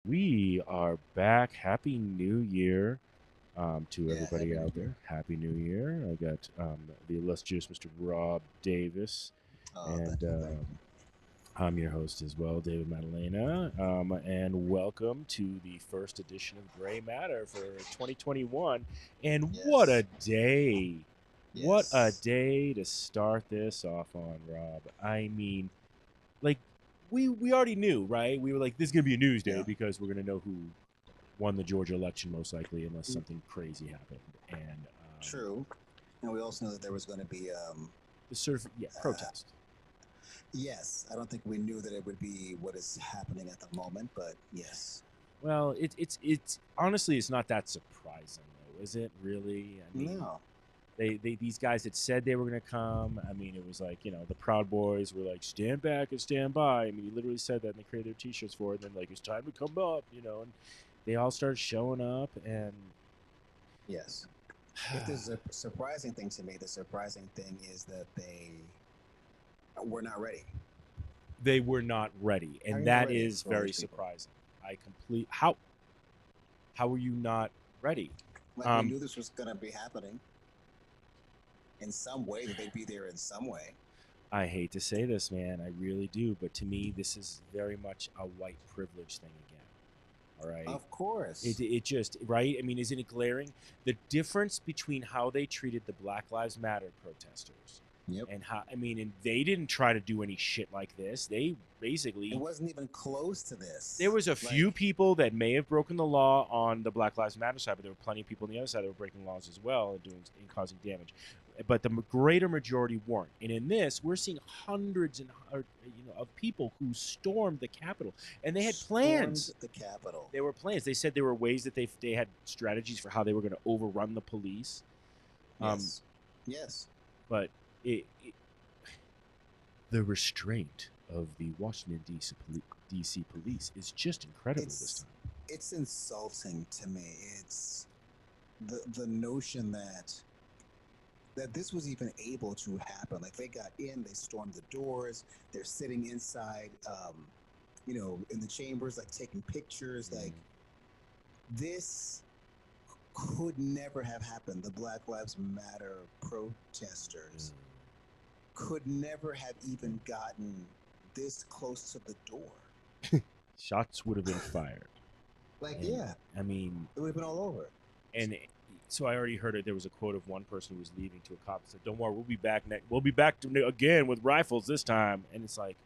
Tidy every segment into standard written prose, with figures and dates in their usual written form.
We are back. Happy New Year to Yeah, everybody Happy New out Year. there. Happy New Year. I got the illustrious Mr. Rob Davis, Oh, and thank you, thank you. I'm your host as well, David Madalena. And welcome to the first edition of Gray Matter for 2021. And what Yes, a day! What a yes, day to start this off on, Rob. I mean, like we already knew, right? We were like, this is gonna be a news day yeah, because we're gonna know who won the Georgia election most likely, unless Mm, something crazy happened. And true. And we also know that there was going to be, the sort of uh, protest. yes, I don't think we knew that it would be what is happening at the moment, but yes. Well, it's honestly it's not that surprising though, is it? Really? I mean, No, they these guys that said they were gonna come. I mean, it was like the Proud Boys were like stand back and stand by. I mean, he literally said that and they created their T-shirts for it. And then like it's time to come up, and they all started showing up and yes. If there's a surprising thing to me, the surprising thing is that they were not ready. they were not ready, How are and you not that ready is for all very these people? surprising. I complete how were you not ready? Like, we Um, knew this was going to be happening in some way, that they'd be there in some way. I hate to say this, man, I really do, but to me, this is very much a white privilege thing again. All right, Of course. it just right. I mean, isn't it glaring the difference between how they treated the Black Lives Matter protesters Yep. and how I mean, and they didn't try to do any shit like this. They It basically wasn't even close to there this. was a few Like, people that may have broken the law on the Black Lives Matter side, but there were plenty of people on the other side that were breaking laws as well and doing and causing damage. But the greater majority weren't. And in this, we're seeing hundreds of people who stormed the Capitol, and they had stormed plans. the Capitol. There were plans. They said there were ways that they had strategies for how they were going to overrun the police. Um, Yes. Yes. but the restraint of the Washington D.C. police is just incredible this It's time. it's insulting to me. It's the notion that this was even able to happen. Like, they got in, they stormed the doors, they're sitting inside, in the chambers, like taking pictures. Like, Mm. this could never have happened. The Black Lives Matter protesters could never have even gotten this close to the door. Shots would have been fired. Like, And yeah, I mean, it would have been all over. and so I already heard it. There was a quote of one person who was leaving to a cop and said, "Don't worry, we'll be back next. We'll be back again with rifles this time." And it's like,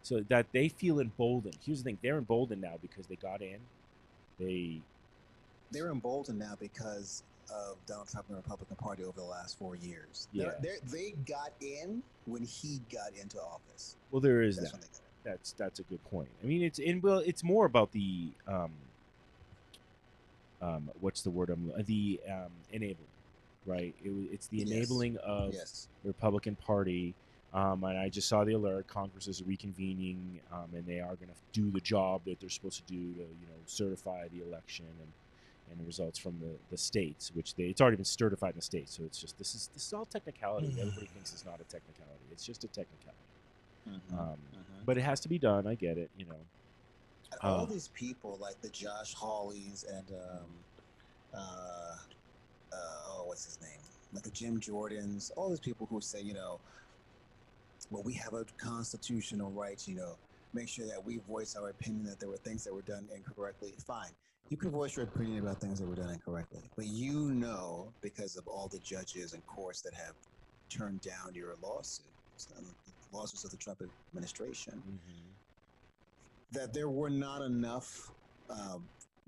so that they feel emboldened. Here's the thing: they're emboldened now because they got in. They, They're emboldened now because of Donald Trump and the Republican Party over the last 4 years. yeah. They got in when he got into office. Well, there is That's that. when they got in. That's a good point. I mean, it's more about the what's the word? The enabling, right? It's the Yes. enabling of Yes. the Republican Party. And I just saw the alert. Congress is reconvening, and they are going to do the job that they're supposed to do to, certify the election and the results from the states, which it's already been certified in the states. So it's just this is all technicality. Everybody thinks it's not a technicality. It's just a technicality. Mm-hmm. Um, Mm-hmm. but it has to be done. I get it. And Uh, all these people, like the Josh Hawleys and uh, what's his name, like the Jim Jordans, all these people who say, well, we have a constitutional right to, make sure that we voice our opinion that there were things that were done incorrectly. Fine. You can voice your opinion about things that were done incorrectly. But because of all the judges and courts that have turned down your lawsuits of the Trump administration, mhm. that there were not enough,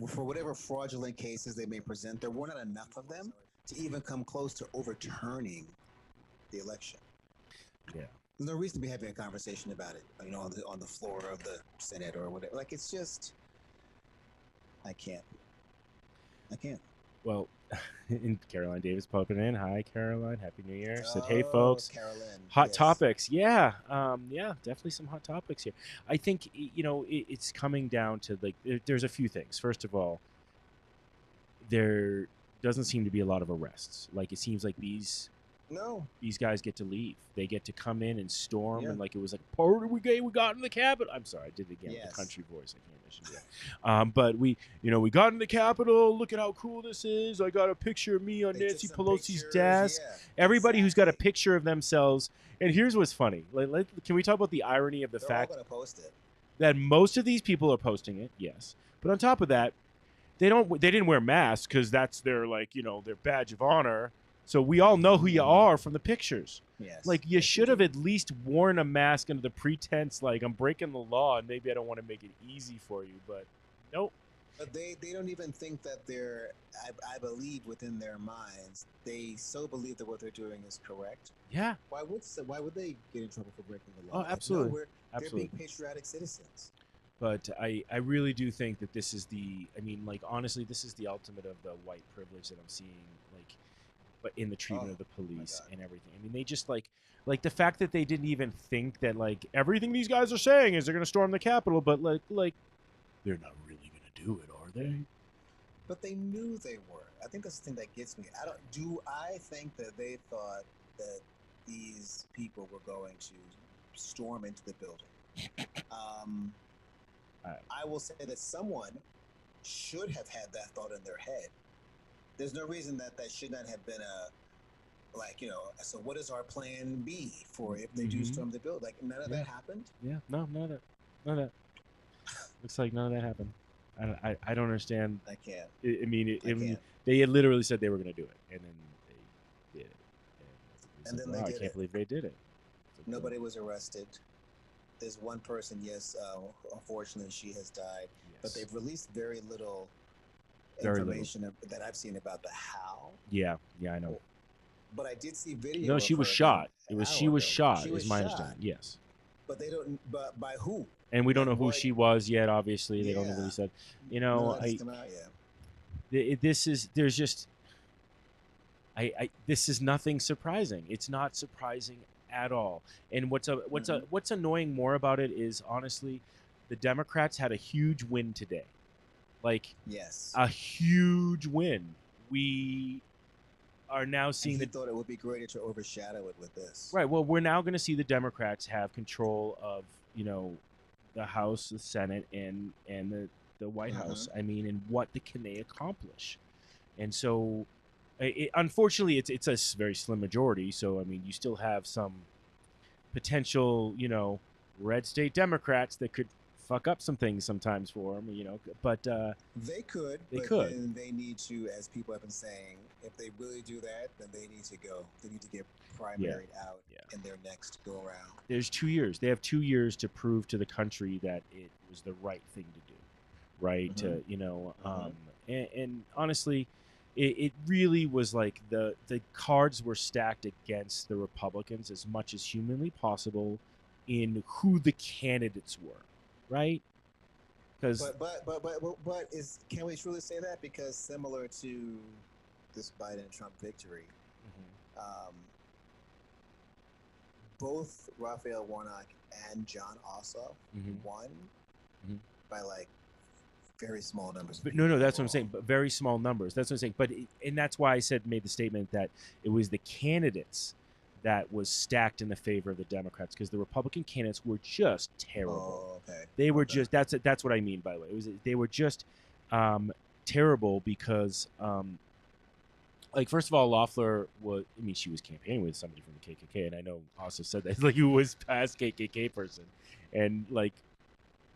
for whatever fraudulent cases they may present, there were not enough of them to even come close to overturning the election. Yeah. There's no reason to be having a conversation about it, on the floor of the Senate or whatever. Like, it's just, I can't. I can't. Well, and Caroline Davis popping in. Hi, Caroline. Happy New Year. Said, hey, Oh, folks. Carolyn. Hot Yes. topics. Yeah. Yeah, definitely some hot topics here. I think, it's coming down to like, there's a few things. First of all, there doesn't seem to be a lot of arrests. Like, it seems like these No. these guys get to leave. They get to come in and storm, Yeah. and like it was like party we got in the Capitol. I'm sorry, I did it again with Yes. the country voice. I shouldn't do that. But we got in the Capitol. Look at how cool this is. I got a picture of me on They took Nancy some Pelosi's pictures, desk. yeah, Everybody who's got a exactly. picture of themselves. And here's what's funny. Can we talk about the irony of the They're fact all gonna post it. that most of these people are posting it? Yes, but on top of that, they didn't wear masks because that's their their badge of honor. So we all know who you are from the pictures. Yes. Like you yes, should have do. at least worn a mask under the pretense like I'm breaking the law and maybe I don't want to make it easy for you, but nope. But they don't even think that they're. I believe within their minds, they so believe that what they're doing is correct. Yeah. Why would they get in trouble for breaking the law? Oh, absolutely. No, they're Absolutely. being patriotic citizens. But I really do think that this is honestly, this is the ultimate of the white privilege that I'm seeing, but in the treatment of the police and everything. I mean, they just like the fact that they didn't even think that everything these guys are saying is they're going to storm the Capitol, but like they're not really going to do it, are they? But they knew they were. I think that's the thing that gets me. I think that they thought that these people were going to storm into the building. I will say that someone should have had that thought in their head. There's no reason that should not have been so what is our plan B for if they do storm the building? Like, none of that happened? Yeah, no, none of that. Looks like none of that happened. I don't understand. I can't. I mean, they had literally said they were going to do it, and then they did it. And then they did I can't believe they did it. Nobody was arrested. There's one person, yes, unfortunately she has died, but they've released very little information that I've seen about the how. Yeah, I know. But I did see video. No, she was shot. She was shot. Is my understanding. Yes. But they don't. But by who? And we don't know who she was yet. Obviously, they don't know what he said. This is nothing surprising. It's not surprising at all. And what's annoying more about it is, honestly, the Democrats had a huge win today. A huge win. We are now seeing thought it would be greater to overshadow it with this. Right. Well, we're now going to see the Democrats have control of the House, the Senate, and the White House. I mean, and what can they accomplish? And so, unfortunately, it's a very slim majority. So, I mean, you still have some potential, red state Democrats that could fuck up some things sometimes for them, but they could. Then they need to, as people have been saying, if they really do that, then they need to go. They need to get primaried out in their next go around. There's 2 years. They have 2 years to prove to the country that it was the right thing to do, right? And honestly, it really was like the cards were stacked against the Republicans as much as humanly possible in who the candidates were, right? Because but can we truly say that? Because similar to this Biden-Trump victory, both Raphael Warnock and Jon Ossoff won by very small numbers. But no, that's what I'm saying. But very small numbers. That's what I'm saying. But and that's why I made the statement that it was the candidates that was stacked in the favor of the Democrats, because the Republican candidates were just terrible. Oh, okay. They were just that's what I mean, by the way. They were just terrible because first of all, Loeffler she was campaigning with somebody from the KKK, and I know also said that he was past KKK person, and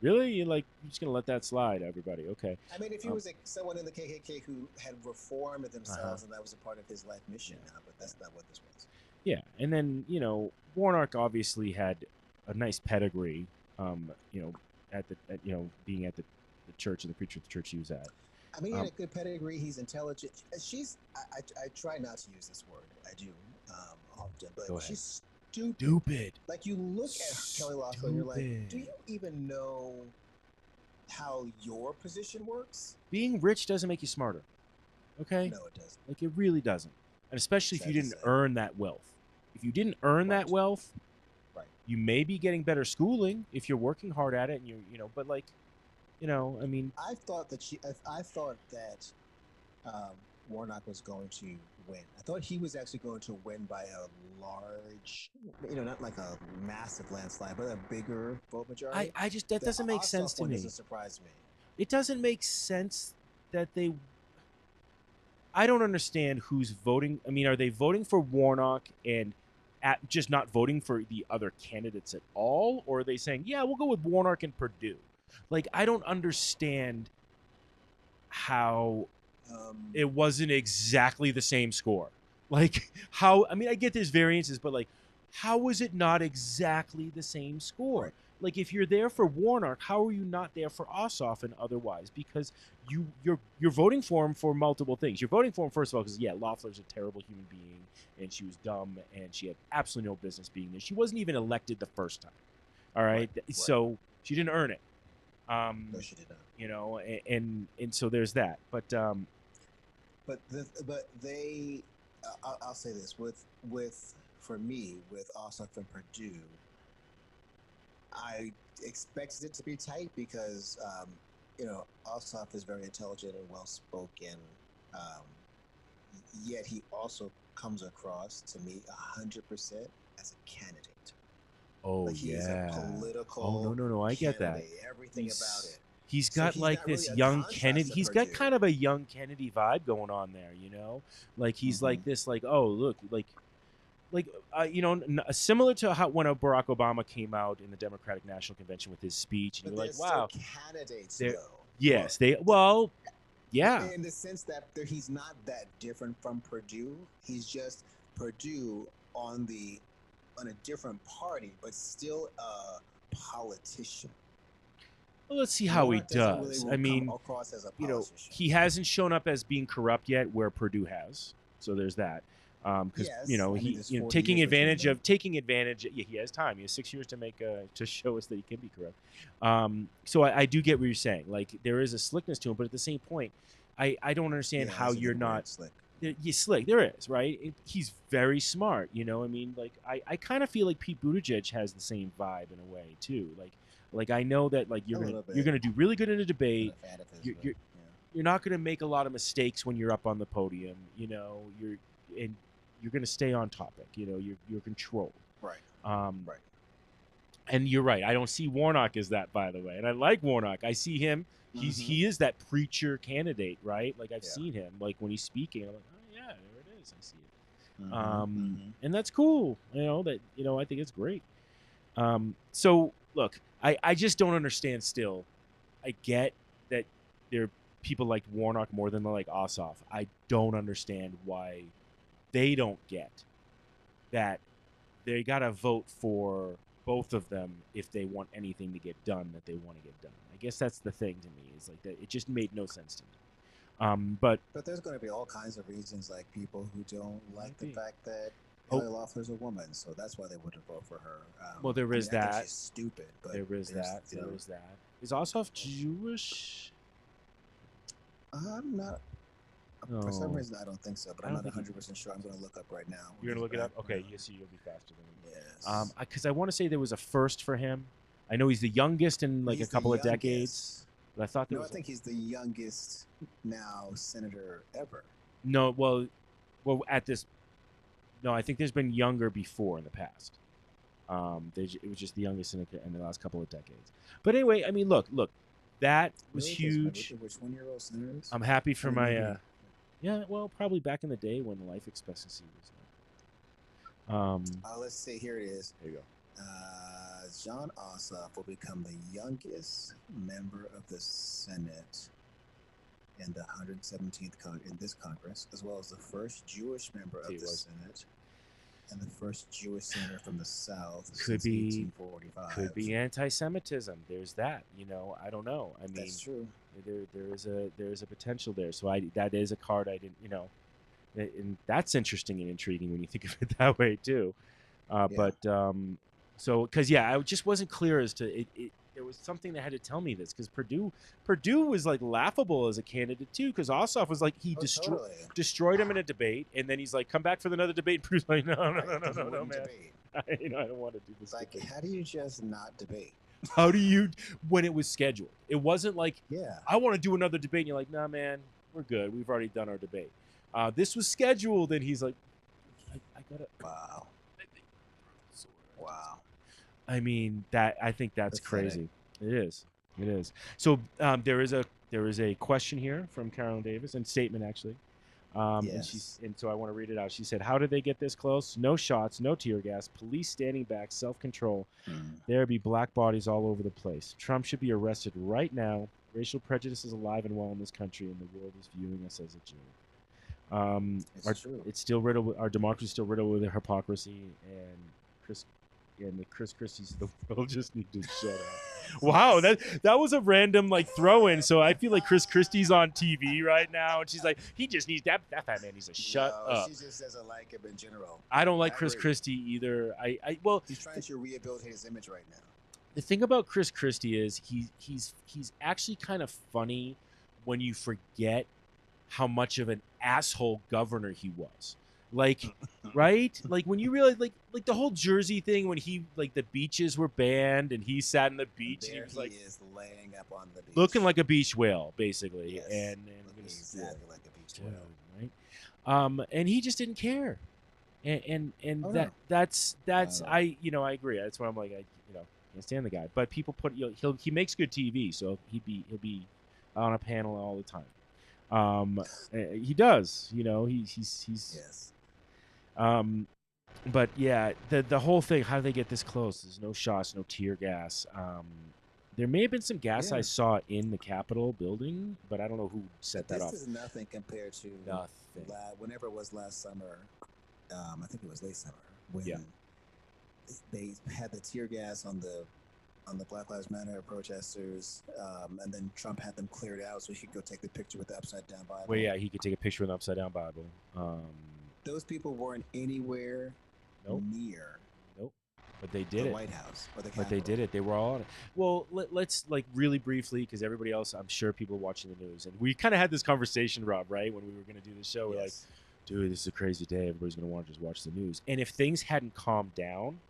really, you're just gonna let that slide, everybody? Okay. I mean, if he was someone in the KKK who had reformed themselves, and that was a part of his life mission now, but that's not what this was. Yeah, and then Warnock obviously had a nice pedigree, being at the church and the preacher at the church he was at. I mean, he had a good pedigree. He's intelligent. I try not to use this word. I do often, but she's stupid. Like, you look at Kelly Loeffler and you're like, do you even know how your position works? Being rich doesn't make you smarter. Okay? No, it doesn't. It really doesn't. And especially if you didn't earn that wealth. If you didn't earn that wealth, you may be getting better schooling if you're working hard at it, and but I mean, I thought that Warnock was going to win. I thought he was actually going to win by a large, not like a massive landslide, but a bigger vote majority. I just that The doesn't make sense Ossoff to one me. doesn't surprise me. It doesn't make sense that they. I don't understand who's voting. I mean, are they voting for Warnock and just not voting for the other candidates at all, or are they saying, yeah, we'll go with Warnock and Perdue? Like, I don't understand how it wasn't exactly the same score. Like, how? I mean, I get there's variances, but like, how was it not exactly the same score? Right. Like, if you're there for Warnock, how are you not there for Ossoff and otherwise? Because you're voting for him for multiple things. You're voting for him first of all because Loeffler's a terrible human being and she was dumb and she had absolutely no business being there. She wasn't even elected the first time. All right, so she didn't earn it. No, she did not. You know, and so there's that. But they, I'll say this for me with Ossoff and Perdue. I expected it to be tight because, Ossoff is very intelligent and well-spoken, yet he also comes across, to me, 100% as a candidate. Oh, like he is a political. Oh, no, I get that. Everything about it. He's got like this really young Kennedy. He's got Perdue. kind of a young Kennedy vibe going on there, you know? Like he's like this, like, oh, look, similar to how when Barack Obama came out in the Democratic National Convention with his speech, and you're like, wow, candidates they're- though. yes, yeah. In the sense that he's not that different from Perdue. He's just Perdue on a different party, but still a politician. Well, let's see how he Warnock doesn't does. really I mean, come across as a you know, politician. he hasn't shown up as being corrupt yet, where Perdue has. So there's that. Because Yes, you know I mean, he there's you know 40 taking years between advantage them. of taking advantage. Yeah, he has time. He has 6 years to make to show us that he can be corrupt. So I do get what you're saying. Like there is a slickness to him, but at the same point, I don't understand Yeah, how that's a you're good not word, slick. You're slick. There is, right? He's very smart. You know, I mean, like I kind of feel like Pete Buttigieg has the same vibe in a way too. Like I know that like you're gonna do really good in a debate. I'm not a fan of his, You're not gonna make a lot of mistakes when you're up on the podium. You know, you're gonna stay on topic. You know, you're controlled. Right. Right. And you're right. I don't see Warnock as that, by the way. And I like Warnock. I see him. He is that preacher candidate, right? Like I've seen him. Like when he's speaking, I'm like, oh yeah, there it is. I see it. And that's cool. You know that. You know, I think it's great. So look, I just don't understand. Still, I get that there are people like Warnock more than they like Ossoff. I don't understand why they don't get that they got to vote for both of them if they want anything to get done that they want to get done. I guess that's the thing to me is like that. It just made no sense to me. But there's going to be all kinds of reasons, like people who don't like the fact that Oh. Kelly Loeffler's a woman, so that's why they wouldn't vote for her. Well, there is I think that. she's stupid, but there is there's, that. you know, There is that. Is Ossoff Jewish? I'm not. For some No. reason, I don't think so, but I I'm don't not think he- 100% sure. I'm going to look up right now. You're gonna look it up? Okay, Yeah. yes, you'll be faster than me. Yes. Because I want to say there was a first for him. I know he's the youngest in like He's a couple the of decades. youngest. But I thought there No, I was think he's the youngest now senator ever. no. Well, at this, no, I think there's been younger before in the past. It was just the youngest in the last couple of decades. But anyway, I mean, look, that was Really? huge. Which one-year-old senators? I'm happy for I my. remember. Yeah, well, probably back in the day when the life expectancy was. Let's see. Here it is. There you go. Jon Ossoff will become the youngest member of the Senate in the 117th in this Congress, as well as the first Jewish member of the Senate and the first Jewish senator from the South since 1845. Could be anti-Semitism. There's that. You know, I don't know. I mean, That's true. there is a potential there. So that is a card I didn't. You know, and that's interesting and intriguing when you think of it that way too. But so because I just wasn't clear as to it. There was something that had to tell me this because Perdue was like laughable as a candidate too because Ossoff was like he destroyed him in a debate and then he's like come back for another debate. And Purdue's like no man, I don't want to do this. Like how do you just not debate? How do you when it was scheduled? It wasn't like I want to do another debate. And you're like nah man, we're good. We've already done our debate. This was scheduled, and he's like, I gotta. Wow. Wow. I mean, I think that's Pathetic. crazy. It is. It is. So there is a question here from Carolyn Davis, and statement actually. Yes. And so I want to read it out. She said, "How did they get this close? No shots, no tear gas, police standing back, self-control. There be black bodies all over the place. Trump should be arrested right now. Racial prejudice is alive and well in this country, and the world is viewing us as a joke. It's true. It's still riddled. Our democracy is still riddled with hypocrisy, and the Chris Christie's of the world just need to shut up." Wow, that was a random like throw in. So I feel like Chris Christie's on TV right now, and she's like, he just needs that fat man needs to shut up. She just doesn't like him in general. I don't like Chris Christie either. Well, he's trying to rehabilitate his image right now. The thing about Chris Christie is he's actually kind of funny when you forget how much of an asshole governor he was. Like, right? Like when you realize, like the whole Jersey thing, when he like the beaches were banned and he sat on the beach and he was like, is laying up on the beach, looking like a beach whale, basically, yes, and exactly like a beach whale, right? And he just didn't care, and that's I agree. That's why I'm like can't stand the guy, but people put he makes good TV, so he'll be on a panel all the time. He does, he's yes. But yeah, the whole thing, how do they get this close? There's no shots, no tear gas. There may have been some gas I saw in the Capitol building, but I don't know who set that off. This is nothing compared to nothing. Whenever it was last summer, I think it was late summer when they had the tear gas on the Black Lives Matter protesters, and then Trump had them cleared out so he could go take the picture with the upside down Bible. Well, yeah, he could take a picture with the upside down Bible. Those people weren't anywhere near. Nope. But they did the White House or the Capitol. But they did it. They were all on it. Well, let's like really briefly, because everybody else, I'm sure people watching the news, and we kind of had this conversation, Rob, right, when we were going to do the show. We're like, dude, this is a crazy day. Everybody's going to want to just watch the news. And if things hadn't calmed down,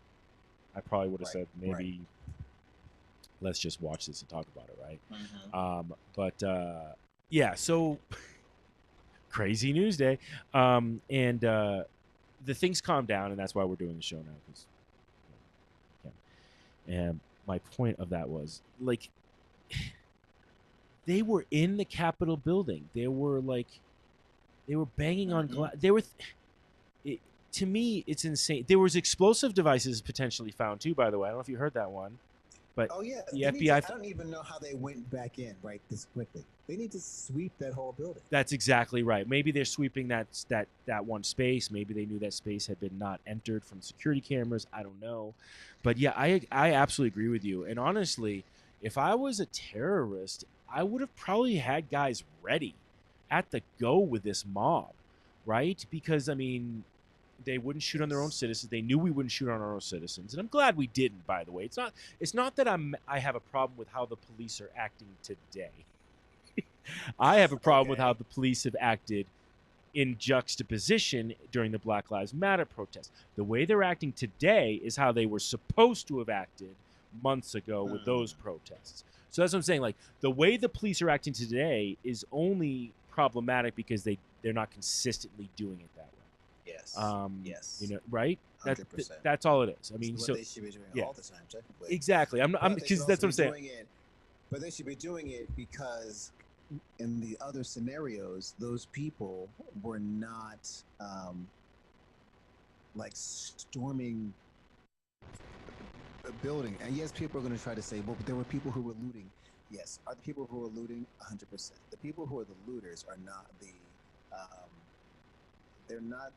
I probably would have said maybe let's just watch this and talk about it, right? Mm-hmm. Yeah, so crazy news day. And the things calmed down, and that's why we're doing the show now. And my point of that was, like, they were in the Capitol building. They were banging on glass. They were. To me, it's insane. There was explosive devices potentially found too. By the way, I don't know if you heard that one. But the FBI. I don't even know how they went back in this quickly. They need to sweep that whole building. That's exactly right. Maybe they're sweeping that one space. Maybe they knew that space had been not entered from security cameras. I don't know. But yeah, I absolutely agree with you. And honestly, if I was a terrorist, I would have probably had guys ready at the go with this mob, right? Because I mean, they wouldn't shoot on their own citizens. They knew we wouldn't shoot on our own citizens, and I'm glad we didn't. By the way, it's not that I have a problem with how the police are acting today. I have a problem with how the police have acted in juxtaposition during the Black Lives Matter protest. The way they're acting today is how they were supposed to have acted months ago with those protests. So that's what I'm saying. Like, the way the police are acting today is only problematic because they're not consistently doing it that way. Yes. Yes. Right? 100%. That's all it is. I mean, so they should be doing all the time, technically. Exactly. I'm because that's what I'm saying. But they should be doing it because in the other scenarios, those people were not like storming a building. And yes, people are going to try to say, well, but there were people who were looting. Yes. Are the people who are looting? 100%. The people who are the looters are not the they're not.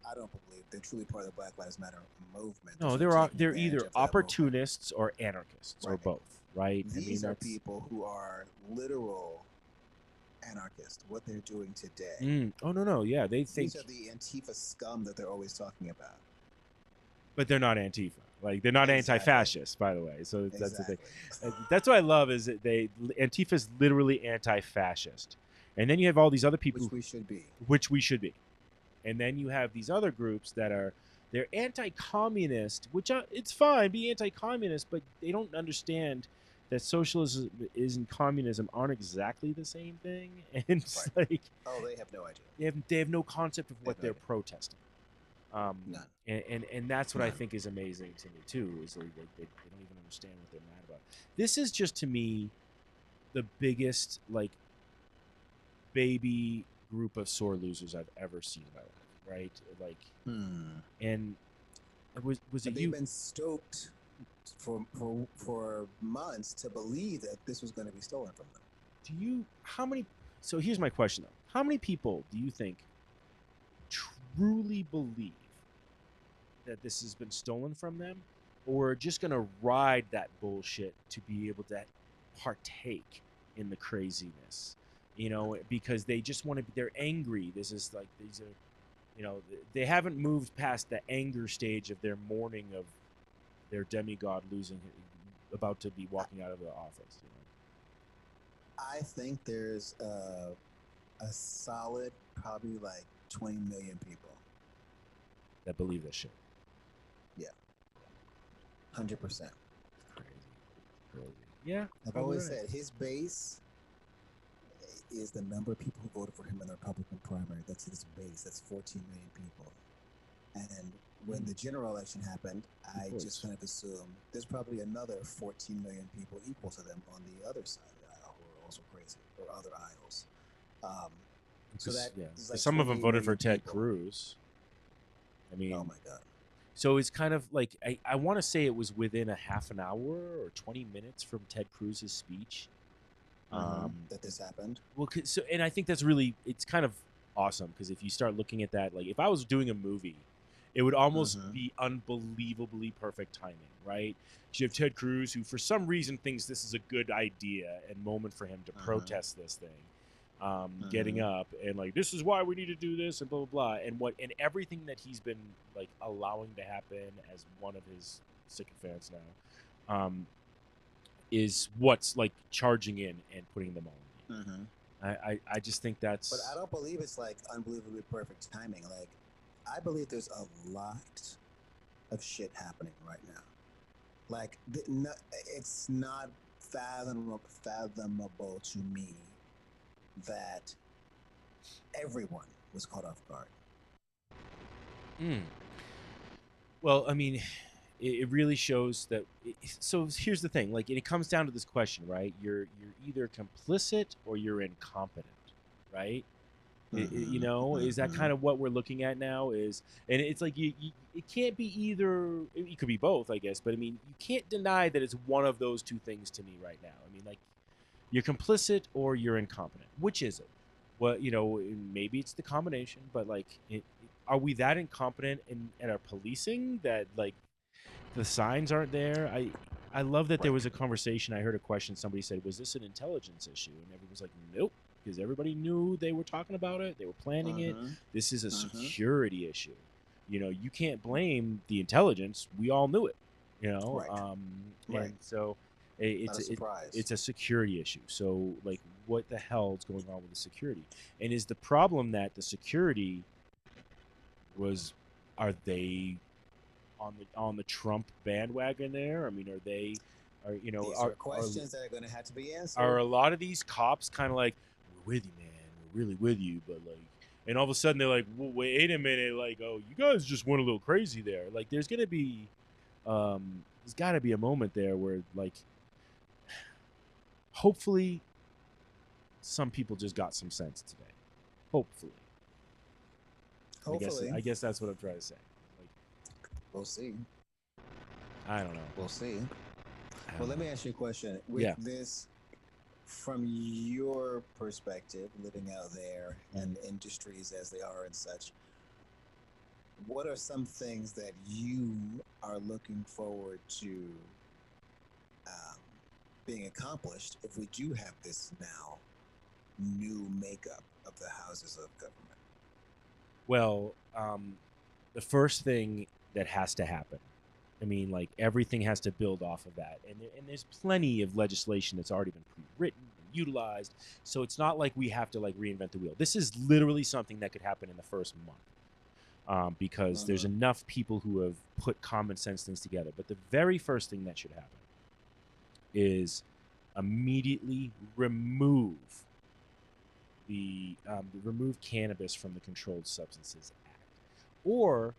I don't believe they're truly part of the Black Lives Matter movement. No, they're either opportunists or anarchists or both, right? These are people who are literal anarchists. What they're doing today. Oh no, yeah, they think these are the Antifa scum that they're always talking about. But they're not Antifa. Like, they're not anti-fascist, by the way. So that's the thing. That's what I love is that Antifa is literally anti-fascist. And then you have all these other people, which we should be. And then you have these other groups they're anti-communist, which it's fine, be anti-communist, but they don't understand that socialism is and communism aren't exactly the same thing, and it's like Oh, they have no idea. they have no concept of They what have no they're idea. protesting. None. And that's what I None. think is amazing to me too. Is like they don't even understand what they're mad about. This is just to me the biggest like baby group of sore losers I've ever seen in my life. Right? Like, and was it But you? they've been stoked for months to believe that this was going to be stolen from them. Do you? How many? So here's my question though: how many people do you think truly believe that this has been stolen from them, or are just gonna ride that bullshit to be able to partake in the craziness? You know, because they just want to be. They're angry. This is like these are, you know, they haven't moved past the anger stage of their mourning of their demigod losing, about to be walking out of the office. You know? I think there's a solid, probably like 20 million people that believe this shit. Yeah, 100%. Crazy. Yeah, I've always said his base is the number of people who voted for him in the Republican primary. That's his base. That's 14 million people. And when the general election happened, I just kind of assumed there's probably another 14 million people equal to them on the other side of the aisle who are also crazy, or other aisles. So that is like some of them voted for Ted people. Cruz. I mean, oh my God. So it's kind of like I want to say it was within a half an hour or 20 minutes from Ted Cruz's speech that this happened. Well, so and I think that's really, it's kind of awesome, because if you start looking at that, like if I was doing a movie, it would almost be unbelievably perfect timing, right? You have Ted Cruz, who for some reason thinks this is a good idea and moment for him to protest this thing, getting up and like, this is why we need to do this and blah blah blah, and everything that he's been like allowing to happen as one of his sycophants now, is what's like charging in and putting them all in. I just think that's. But I don't believe it's like unbelievably perfect timing. Like, I believe there's a lot of shit happening right now. Like, it's not fathomable to me that everyone was caught off guard. Well, I mean, it really shows that. So here's the thing: like, it comes down to this question, right? You're either complicit or you're incompetent, right? You know, is that kind of what we're looking at now? And it's like it can't be either. It could be both, I guess. But I mean, you can't deny that it's one of those two things to me right now. I mean, like, you're complicit or you're incompetent. Which is it? Well, you know, maybe it's the combination. But like, are we that incompetent in our policing that like the signs aren't there? I love that there was a conversation. I heard a question. Somebody said, "Was this an intelligence issue?" And everyone was like, "Nope." Because everybody knew they were talking about it. They were planning it. This is a security issue. You know, you can't blame the intelligence. We all knew it, you know? And so it's a security issue. So, like, what the hell is going on with the security? And is the problem that the security are they on the Trump bandwagon there? I mean, these are questions that are going to have to be answered. Are a lot of these cops kind of like, we're with you, man, we're really with you, but like, and all of a sudden they're like, well, wait a minute, like, oh, you guys just went a little crazy there. Like, there's got to be a moment there where, like, hopefully some people just got some sense today. Hopefully. I guess that's what I'm trying to say. Like, we'll see. I don't know. We'll see. Well, let me ask you a question. With this, from your perspective, living out there and industries as they are and such, what are some things that you are looking forward to being accomplished if we do have this now new makeup of the houses of government? Well, the first thing that has to happen, I mean, like, everything has to build off of that. And there's plenty of legislation that's already been pre-written and utilized. So it's not like we have to, like, reinvent the wheel. This is literally something that could happen in the first month, because there's enough people who have put common sense things together. But the very first thing that should happen is immediately remove cannabis from the Controlled Substances Act, or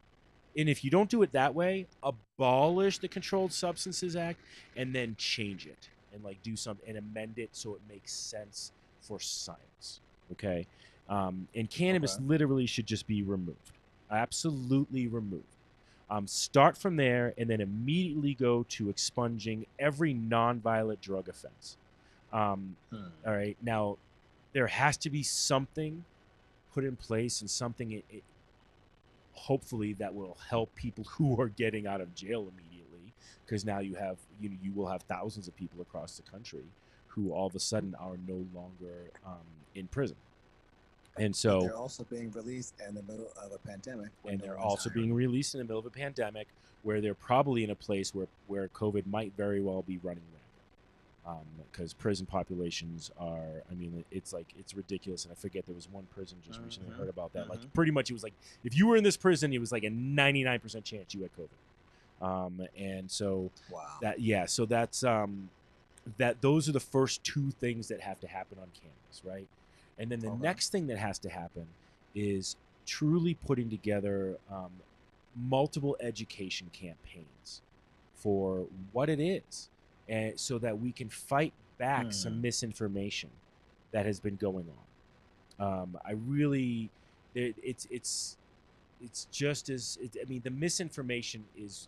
and if you don't do it that way, abolish the Controlled Substances Act and then change it and like do something and amend it so it makes sense for science. Okay, and cannabis Okay. literally should just be removed, absolutely removed. Start from there and then immediately go to expunging every nonviolent drug offense. All right, now there has to be something put in place and something hopefully that will help people who are getting out of jail immediately, because now you will have thousands of people across the country who all of a sudden are no longer in prison, and But so they're also being released in the middle of a pandemic when and no they're one's also hiring. being released in the middle of a pandemic where they're probably in a place where COVID might very well be running rampant, because prison populations are, I mean, it's like, it's ridiculous. And I forget, there was one prison just recently I heard about that, like pretty much it was like if you were in this prison, it was like a 99% chance you had COVID. And so Wow. so that's that those are the first two things that have to happen on campus, right? And then the Okay. next thing that has to happen is truly putting together multiple education campaigns for what it is, and so that we can fight back some misinformation that has been going on. I really, it's just as I mean, the misinformation is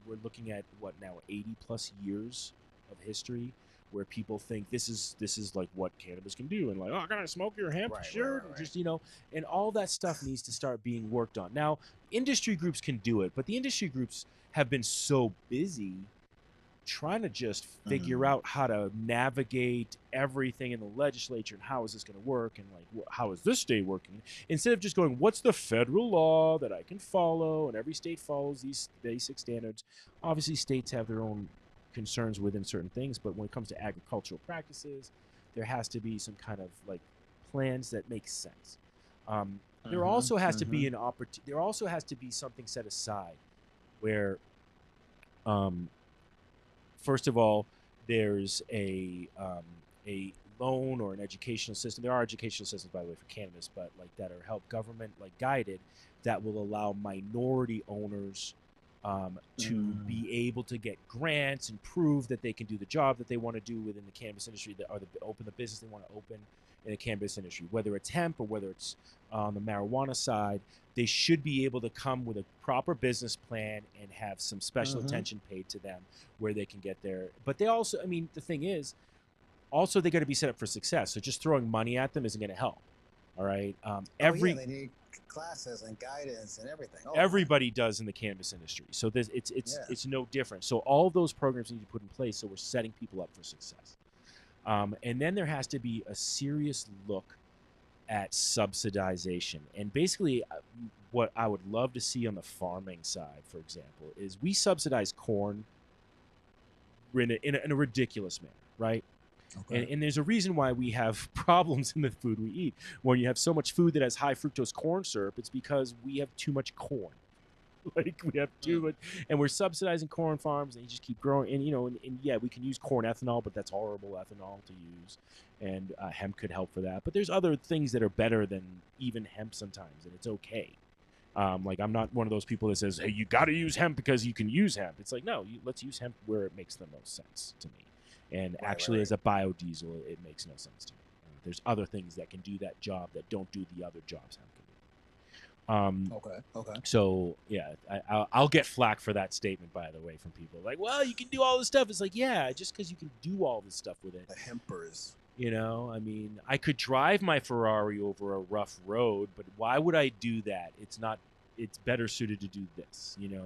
we're looking at what now, 80 plus years of history where people think this is like what cannabis can do, and like, oh, can I smoke your hemp? Right, Sure. right. Just and all that stuff needs to start being worked on. Now, industry groups can do it, but the industry groups have been so busy trying to just figure out how to navigate everything in the legislature and how is this going to work, and like how is this state working, instead of just going, what's the federal law that I can follow, and every state follows these basic standards. Obviously states have their own concerns within certain things, but when it comes to agricultural practices, there has to be some kind of like plans that make sense. There also has to be an opportunity. There also has to be something set aside where first of all, there's a loan or an educational system. There are educational systems, by the way, for cannabis, but like that are help government like guided, that will allow minority owners to be able to get grants and prove that they can do the job that they want to do within the cannabis industry, that or open the business they want to open in the cannabis industry, whether it's hemp or whether it's on the marijuana side. They should be able to come with a proper business plan and have some special attention paid to them where they can get there. But they also, I mean, the thing is, also they got to be set up for success. So just throwing money at them isn't going to help. All right. They need classes and guidance and everything. Everybody does in the cannabis industry. So this it's no different. So all of those programs need to be put in place so we're setting people up for success. And then there has to be a serious look at subsidization. And basically, what I would love to see on the farming side, for example, is we subsidize corn in a ridiculous manner, right? Okay. And there's a reason why we have problems in the food we eat. When you have so much food that has high fructose corn syrup, it's because we have too much corn. Like we have too much, and we're subsidizing corn farms, and you just keep growing. And and yeah, we can use corn ethanol, but that's horrible ethanol to use. And hemp could help for that. But there's other things that are better than even hemp sometimes, and it's okay. Like I'm not one of those people that says, hey, you got to use hemp because you can use hemp. It's like, no, let's use hemp where it makes the most sense to me. And actually, as a biodiesel, it makes no sense to me. There's other things that can do that job that don't do the other jobs hemp can do. Okay. So yeah, I'll get flack for that statement, by the way, from people like, well, you can do all this stuff. It's like, yeah, just because you can do all this stuff with it. The hempers. I mean, I could drive my Ferrari over a rough road, but why would I do that? It's not. It's better suited to do this. Yes.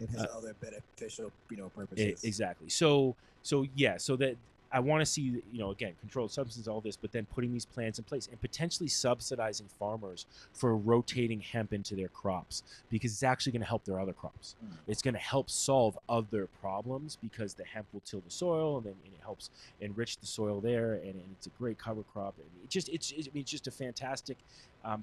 It has other beneficial, purposes. Exactly. So that I want to see, again, controlled substance, all this, but then putting these plans in place and potentially subsidizing farmers for rotating hemp into their crops, because it's actually going to help their other crops. It's going to help solve other problems because the hemp will till the soil, and it helps enrich the soil there, and it's a great cover crop. And it's just a fantastic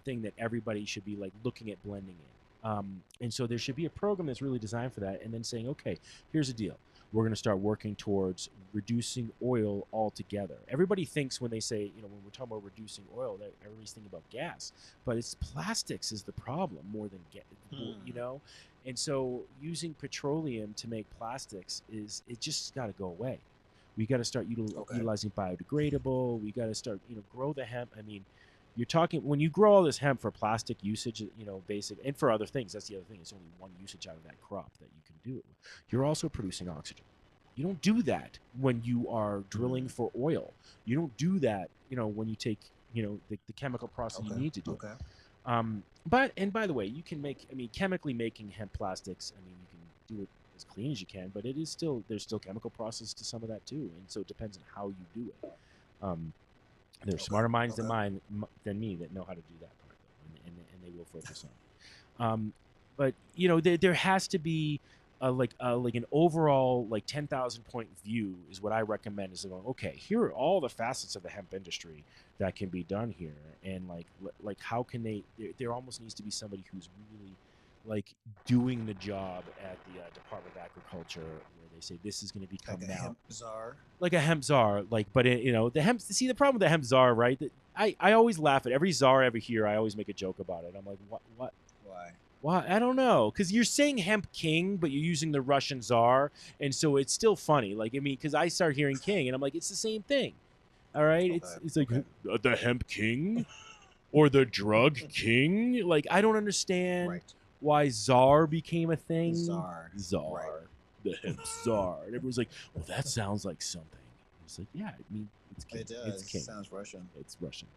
thing that everybody should be like looking at blending in. And so there should be a program that's really designed for that, and then saying, okay, here's the deal. we're going to start working towards reducing oil altogether. Everybody thinks when they say, when we're talking about reducing oil, that everybody's thinking about gas, but it's plastics is the problem more than And so using petroleum to make plastics it just got to go away. We got to start utilizing biodegradable. We got to start, grow the hemp. I mean, you're talking when you grow all this hemp for plastic usage, basic, and for other things. That's the other thing. It's only one usage out of that crop that you can do. You're also producing oxygen. You don't do that when you are drilling for oil. You don't do that, when you take, the chemical process you need to do. Okay. But by the way, you can chemically making hemp plastics. You can do it as clean as you can, but there's still chemical process to some of that too, and so it depends on how you do it. There's smarter minds than me that know how to do that part, though, and they will focus on. But there has to be like an overall 10,000 point view is what I recommend. Is going, okay, here are all the facets of the hemp industry that can be done here, and like how can there almost needs to be somebody who's really doing the job at the Department of Agriculture, where they say this is going to become like a hemp czar. Like a hemp czar, but the hemp. See, the problem with the hemp czar, right? I always laugh at every czar I ever hear. I always make a joke about it. I'm like, what? Why? Why? I don't know. Because you're saying hemp king, but you're using the Russian czar, and so it's still funny. Because I start hearing king, and I'm like, it's the same thing. All right, it's like the hemp king, or the drug king. I don't understand. Right. Why czar became a thing. Czar. Right. The hemp czar. And everyone's like, well, that sounds like something. It's like, yeah, it's king. It does. It's king. It sounds Russian. It's Russian.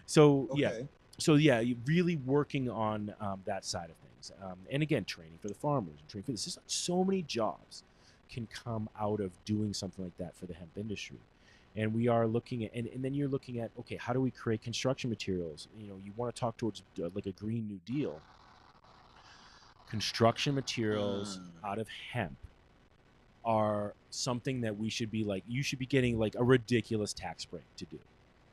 So yeah, you're really working on that side of things. And again, training for the farmers, training for this. There's so many jobs can come out of doing something like that for the hemp industry. And we are looking at, and then you're looking at, okay, how do we create construction materials? You want to talk towards a Green New Deal. Construction materials out of hemp are something that we should be you should be getting a ridiculous tax break to do.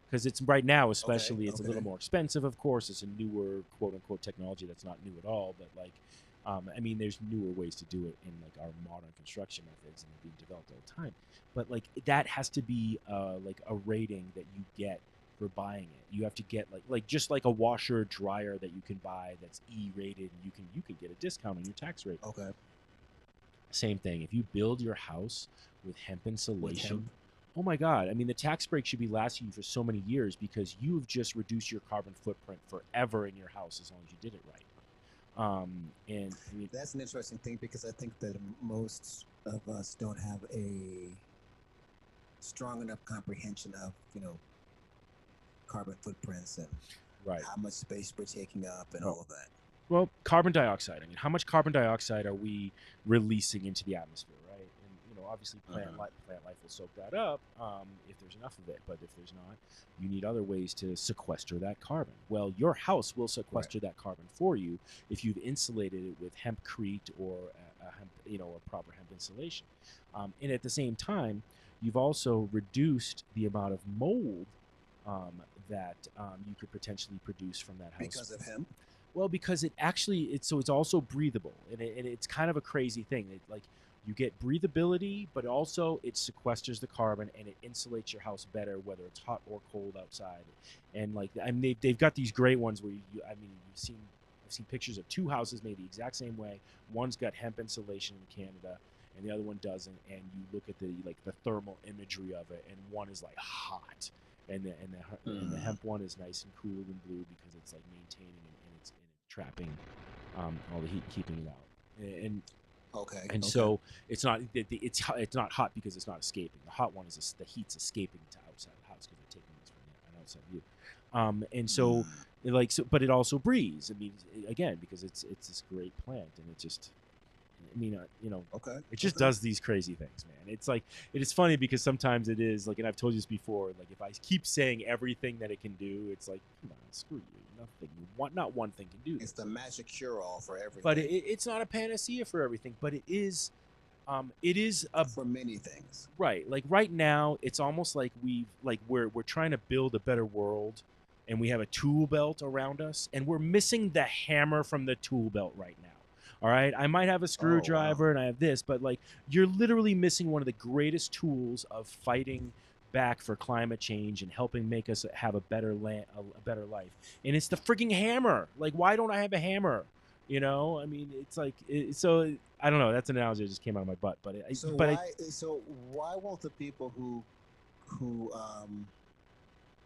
Because it's right now, especially, it's a little more expensive, of course. It's a newer, quote unquote, technology that's not new at all. But there's newer ways to do it in our modern construction methods, and they're being developed all the time. But that has to be a rating that you get for buying it. You have to get just like a washer or dryer that you can buy that's E-rated, and you can get a discount on your tax rate. Okay. Same thing. If you build your house with hemp insulation, oh my God! The tax break should be lasting you for so many years because you've just reduced your carbon footprint forever in your house as long as you did it right. And that's an interesting thing because I think that most of us don't have a strong enough comprehension of carbon footprints and how much space we're taking up and all of that. Well, carbon dioxide. How much carbon dioxide are we releasing into the atmosphere, right? And obviously plant life will soak that up if there's enough of it. But if there's not, you need other ways to sequester that carbon. Well, your house will sequester that carbon for you if you've insulated it with hempcrete or a proper hemp insulation. And at the same time, you've also reduced the amount of mold that you could potentially produce from that house. Because of hemp? Well, because it's also breathable, and it's kind of a crazy thing. You get breathability, but also it sequesters the carbon and it insulates your house better, whether it's hot or cold outside. And they've got these great ones where I've seen pictures of two houses made the exact same way. One's got hemp insulation in Canada, and the other one doesn't. And you look at the thermal imagery of it, and one is hot, and the hemp one is nice and cool and blue because it's maintaining and it's trapping all the heat, keeping it out. And so it's not hot because it's not escaping. The hot one is the heat's escaping to outside the house because they're taking this from an outside view. And so but it also breathes. Again, because it's this great plant, and it just it just does these crazy things, man. It is funny because sometimes it is and I've told you this before, if I keep saying everything that it can do, it's come on, screw you. Not one thing can do this. It's the magic cure-all for everything. But it's not a panacea for everything, but it is for many things. Right. Right now, it's almost we're trying to build a better world, and we have a tool belt around us, and we're missing the hammer from the tool belt right now. All right, I might have a Oh wow. screwdriver and I have this, but like you're literally missing one of the greatest tools of fighting back for climate change and helping make us have a better land, a better life. And it's the freaking hammer. Like, why don't I have a hammer? You know, I mean, it's like so. I don't know. That's an analogy that just came out of my butt, but So but I, why? So why won't the people who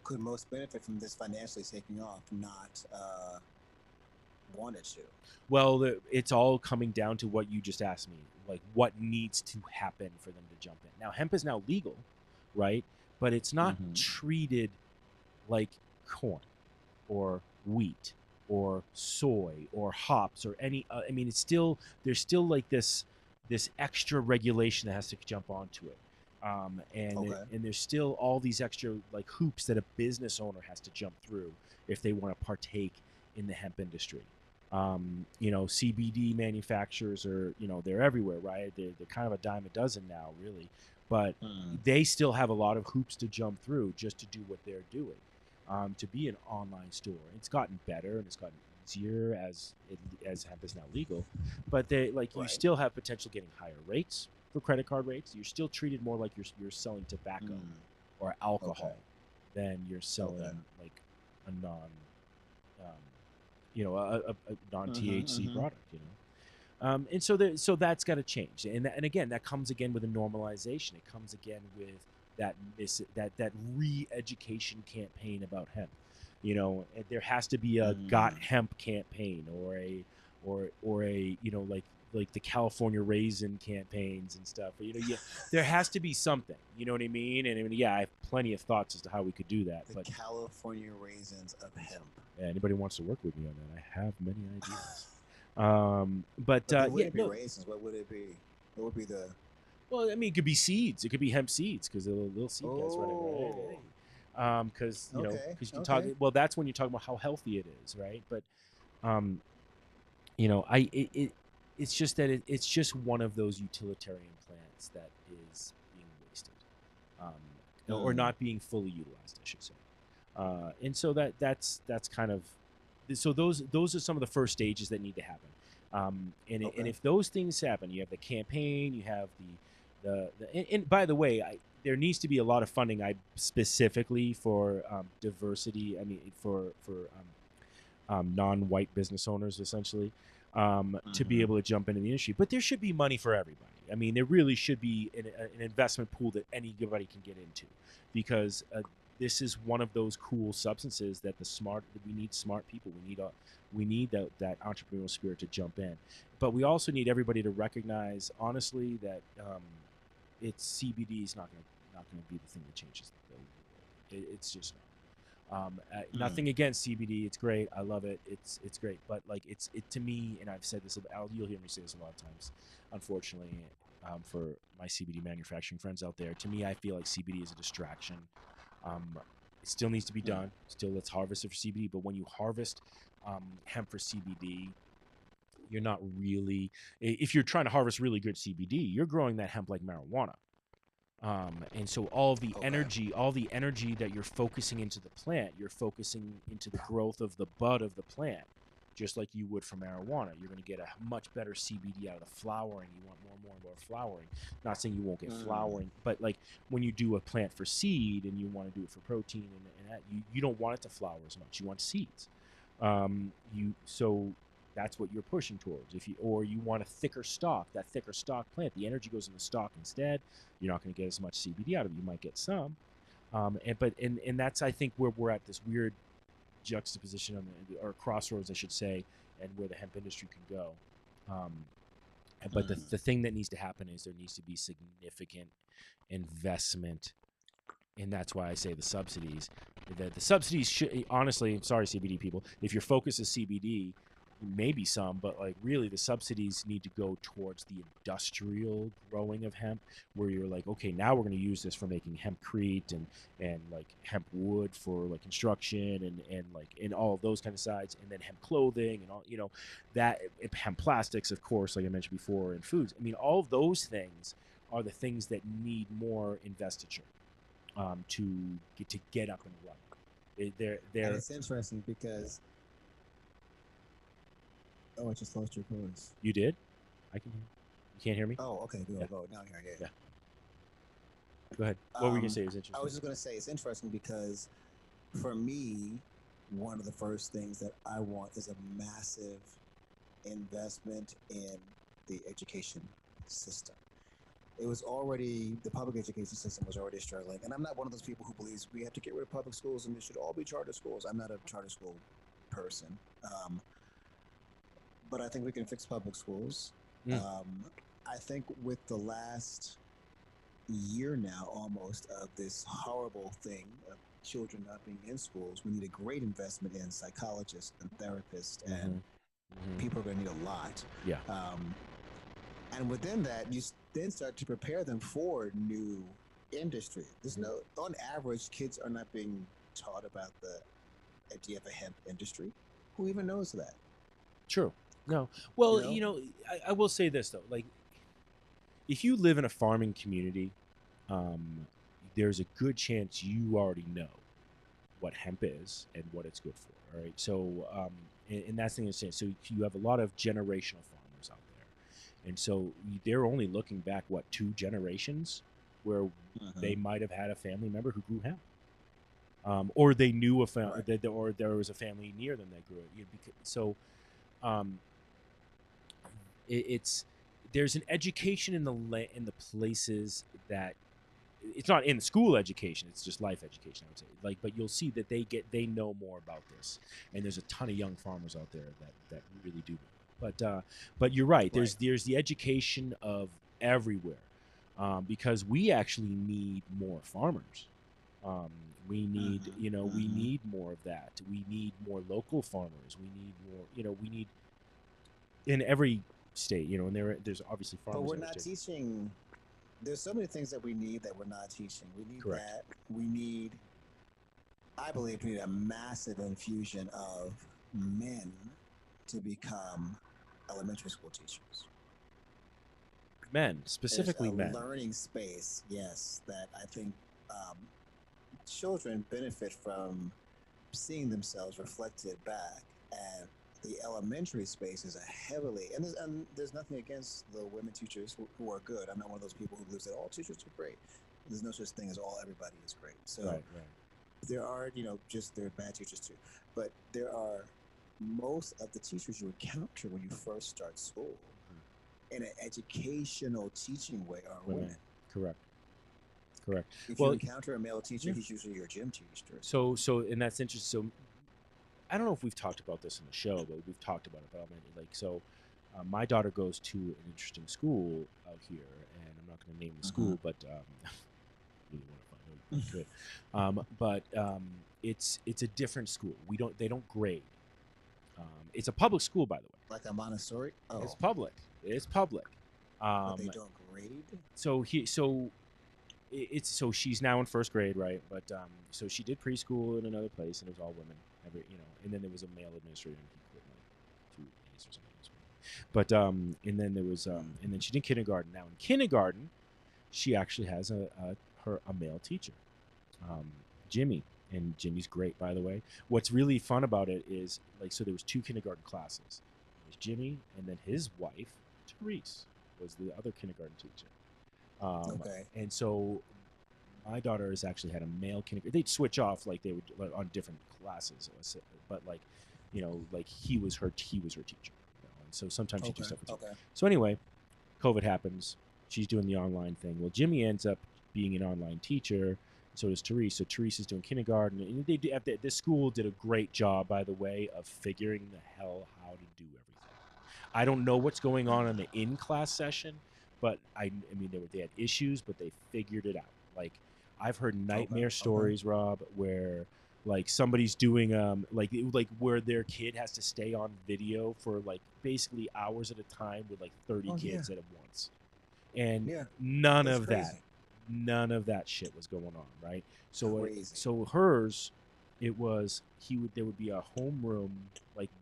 could most benefit from this financially taking off not wanted to? well, it's all coming down to what you just asked me. Like, what needs to happen for them to jump in? Now, hemp is now legal, right? But it's not Mm-hmm. treated like corn or wheat or soy or hops or any. I mean, it's still there's still like this extra regulation that has to jump onto it. Okay. And there's still all these extra like hoops that a business owner has to jump through if they want to partake in the hemp industry. You know, CBD manufacturers are, you know, they're everywhere, right? They're kind of a dime a dozen now, really, but Mm. they still have a lot of hoops to jump through just to do what they're doing. To be an online store, it's gotten better and it's gotten easier as hemp is now legal, but they like you Right. still have potential getting higher rates for credit card rates. You're still treated more like you're selling tobacco Mm. or Okay. alcohol than you're selling Okay. like a um, a non Mm-hmm. THC Mm-hmm. product, you know. And so that's got to change, and again, that comes again with a normalization. It comes again with that re-education campaign about hemp. You know, there has to be a got Mm. hemp campaign or a like the California raisin campaigns and stuff. You know, there has to be something. You know what I mean? And I mean, yeah, I have plenty of thoughts as to how we could do that. The But California raisins of hemp. yeah, anybody wants to work with me on that, I have many ideas. But But they yeah, wouldn't be no. raisins. What would it be? What would be the? Well, I mean, it could be seeds. It could be hemp seeds because the little seed guys running, Oh. right? Because Okay. because you can talk. Okay. Well, that's when you talk about how healthy it is, right? But um, you know, it's just that it's just one of those utilitarian plants that is being wasted, or Mm. not being fully utilized, I should say. And so that's kind of so those are some of the first stages that need to happen. And Okay. if those things happen, you have the campaign, you have and by the way, there needs to be a lot of funding. I specifically for diversity. I mean, for non-white business owners, essentially, to be Mm-hmm. able to jump into the industry. But there should be money for everybody. I mean, there really should be an investment pool that anybody can get into, because this is one of those cool substances that we need smart people. We need that entrepreneurial spirit to jump in, but we also need everybody to recognize honestly that it's CBD is not gonna be the thing that changes the world. It's just not. Mm. Nothing against CBD. It's great. I love it. It's great. But like it to me, and I've said this. You'll hear me say this a lot of times. Unfortunately, for my CBD manufacturing friends out there, to me, I feel like CBD is a distraction. It still needs to be Mm. done. Still, let's harvest it for CBD. But when you harvest hemp for CBD, you're not really. If you're trying to harvest really good CBD, you're growing that hemp like marijuana. And so Okay. all the energy that you're focusing into the plant, you're focusing into the growth of the bud of the plant, just like you would for marijuana. You're going to get a much better CBD out of the flowering. You want more and more flowering. Not saying you won't get Mm. flowering, but like when you do a plant for seed and you want to do it for protein and that, you don't want it to flower as much. You want seeds. You so that's what you're pushing towards. If you or you want a thicker stalk, that thicker stalk plant, the energy goes in the stalk instead. You're not going to get as much CBD out of it. You might get some, and that's I think where we're at this weird juxtaposition or crossroads, I should say, and where the hemp industry can go. Um, but Mm. the thing that needs to happen is there needs to be significant investment, and that's why I say the subsidies. The subsidies should honestly, sorry CBD people, if your focus is CBD, maybe some, but like really the subsidies need to go towards the industrial growing of hemp, where you're like, okay, now we're going to use this for making hempcrete and like hemp wood for like construction and like in all of those kind of sides, and then hemp clothing and all, you know, that hemp plastics, of course, like I mentioned before, and foods. I mean, all of those things are the things that need more investiture to get up and running. And They're it's interesting because Oh, I just lost your voice. You did? I can hear. You can't hear me? Oh, okay, Yeah. good. Go now. Here, yeah. Yeah. Go ahead. What were you gonna say? Is I interesting. was just gonna say it's interesting because for me, one of the first things that I want is a massive investment in the education system. It was already the public education system was already struggling, and I'm not one of those people who believes we have to get rid of public schools and they should all be charter schools. I'm not a charter school person, but I think we can fix public schools. Mm. I think with the last year now almost of this horrible thing of children not being in schools, we need a great investment in psychologists and therapists, and people are going to need a lot. Yeah. And within that, you then start to prepare them for new industry. There's no, on average, kids are not being taught about the idea of a hemp industry. Who even knows that? True. No. Well, You know? I will say this though, like, if you live in a farming community, there's a good chance you already know what hemp is and what it's good for. All right. So, and that's the thing to say. So you have a lot of generational farmers out there, and so they're only looking back what 2 generations, where they might have had a family member who grew hemp, or they knew a family, or there was a family near them that grew it. So, it's there's an education in the places that it's not in school education, it's just life education, I would say. Like, but you'll see that they know more about this, and there's a ton of young farmers out there that really do. But you're right. There's the education of everywhere, because we actually need more farmers. We need we need more of that. We need more local farmers. We need more. We need in every state. And there's obviously farmers. But we're not teaching. There's so many things that we need that we're not teaching. We need Correct. that. We need, I believe, we need a massive infusion of men to become elementary school teachers. Men, specifically There's a men. learning space, yes, that I think children benefit from seeing themselves reflected back, and the elementary space is a heavily, and there's nothing against the women teachers who are good. I'm not one of those people who believes that all teachers are great. There's no such thing as everybody is great. So right. There are, just there are bad teachers too, but there are most of the teachers you encounter when you first start school in an educational teaching way are women. Correct. If you encounter a male teacher, he's usually your gym teacher. So and that's interesting. So I don't know if we've talked about this in the show, but we've talked about it. But my daughter goes to an interesting school out here, and I'm not going to name the school, but really want to find out. But it's a different school. They don't grade. It's a public school, by the way. Like a Montessori. Oh, it's public. But they don't grade. So she's now in first grade, right? But so she did preschool in another place, and it was all women. And then there was a male administrator, and he quit like 2 days or something. But and then there was and then she did kindergarten. Now in kindergarten, she actually has a male teacher, Jimmy, and Jimmy's great, by the way. What's really fun about it is so there was 2 kindergarten classes. There was Jimmy, and then his wife, Therese, was the other kindergarten teacher. And so my daughter has actually had a male kindergarten. They'd switch off they would on different classes, but he was her teacher. And so sometimes she do stuff with you. So anyway, COVID happens. She's doing the online thing. Well, Jimmy ends up being an online teacher. So does Therese. So Therese is doing kindergarten, and this school did a great job, by the way, of figuring the hell how to do everything. I don't know what's going on in the in-class session. But I mean, they had issues, but they figured it out. I've heard nightmare stories, Rob, where somebody's doing where their kid has to stay on video for basically hours at a time with 30 kids at once, and none of that shit was going on, right? So hers, it was there would be a homeroom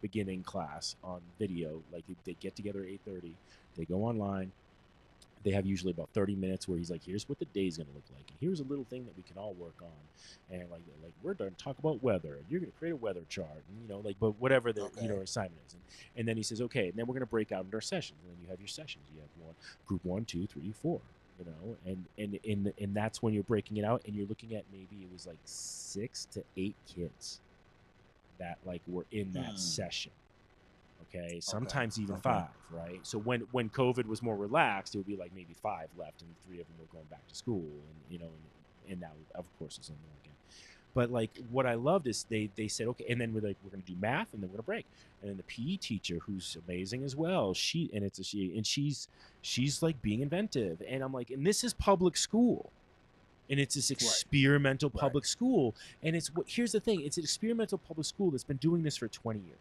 beginning class on video. They get together at 8:30, they go online. They have usually about 30 minutes where he's like, here's what the day's going to look like, and here's a little thing that we can all work on, and like we're going to talk about weather, and you're going to create a weather chart, and but whatever the Okay. assignment is, and then he says, okay, and then we're going to break out into our sessions, and then you have your sessions. You have group 1, 2, 3, 4, and that's when you're breaking it out, and you're looking at maybe it was like 6 to 8 kids that like were in that session. Okay, sometimes even 5, right? So when COVID was more relaxed, it would be like maybe 5 left, and 3 of them were going back to school, and that of course is only again. But like what I loved is they said, okay, and then we're going to do math, and then we're going to break, and then the PE teacher, who's amazing as well, she's like being inventive, and I'm like, and this is public school. And it's this experimental public school, and here's the thing: it's an experimental public school that's been doing this for 20 years.